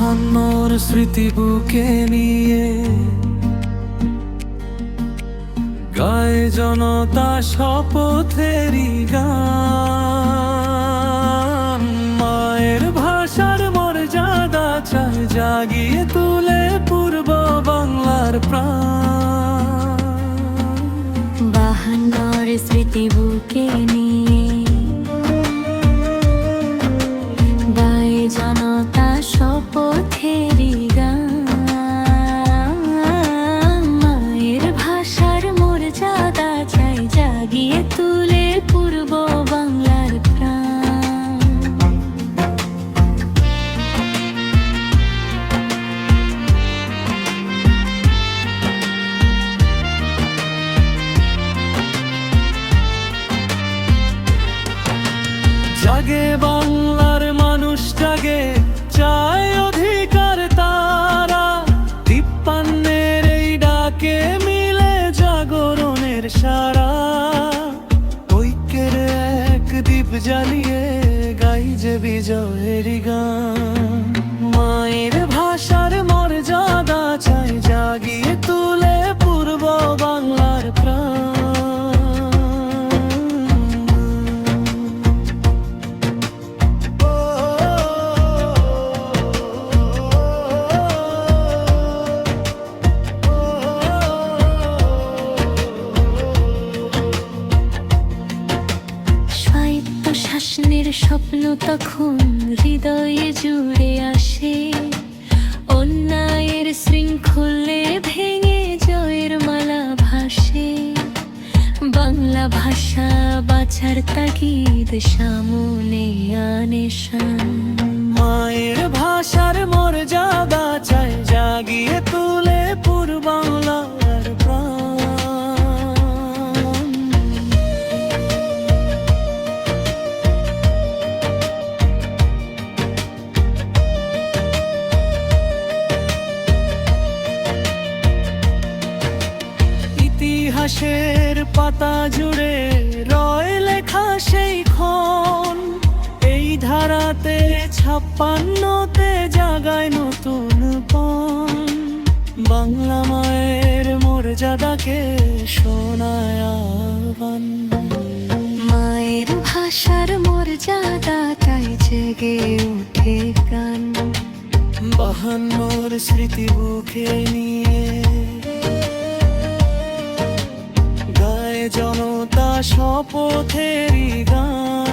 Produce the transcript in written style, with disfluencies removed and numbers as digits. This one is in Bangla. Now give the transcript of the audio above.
বাহান্নর স্মৃতি বুকে নিয়ে গায়ে জনতা শপথেরই গান। মায়ের ভাষার মর্যাদা চায় জাগিয়ে তুলে পূর্ব বাংলার প্রাণ। বাহান্নর স্মৃতি বুকে নিয়ে গায়ে জনতা শপথেরই গান। মায়ের ভাষার মর্যাদা চাই জাগিয়ে তুলে পূর্ব বাংলার প্রাণ। জাগে বাংলার মানুষ জাগে, চায় অধিকার তারা। 53-এর এই ডাকে মিলে জাগরণের সারা। ঐক্যের এক দ্বীপ জ্বালিয়ে গাই যে বিজয়ের গান। মায়ের ভাষার মর্যাদা চাই জাগিয়ে তুলে পূর্ব বাংলার প্রাণ। শাসনের স্বপ্ন তখন হৃদয়ে জুড়ে আসে। অন্যায়ের শৃঙ্খলে ভেঙে জয়ের মালা ভাসে। বাংলা ভাষা বাঁচার তাগিদ সামনে আনে শান। মায়ের ভাষার মর্যাদা চাই জাগিয়ে তুলে পূর্ব বাংলার প্রাণ। ইতিহাসের পাতা জুড়ে রয় লেখা সেই ক্ষণ। এই ধারাতে 56-তে জাগায় নতুন পণ। বাংলা মায়ের মর্যাদাকে শোনায় আহ্বান। মায়ের ভাষার মর্যাদা তাই জেগে উঠে গান। বাহান্নর স্মৃতি বুকে নিয়ে গায়ে জনতা শপথেরই গান।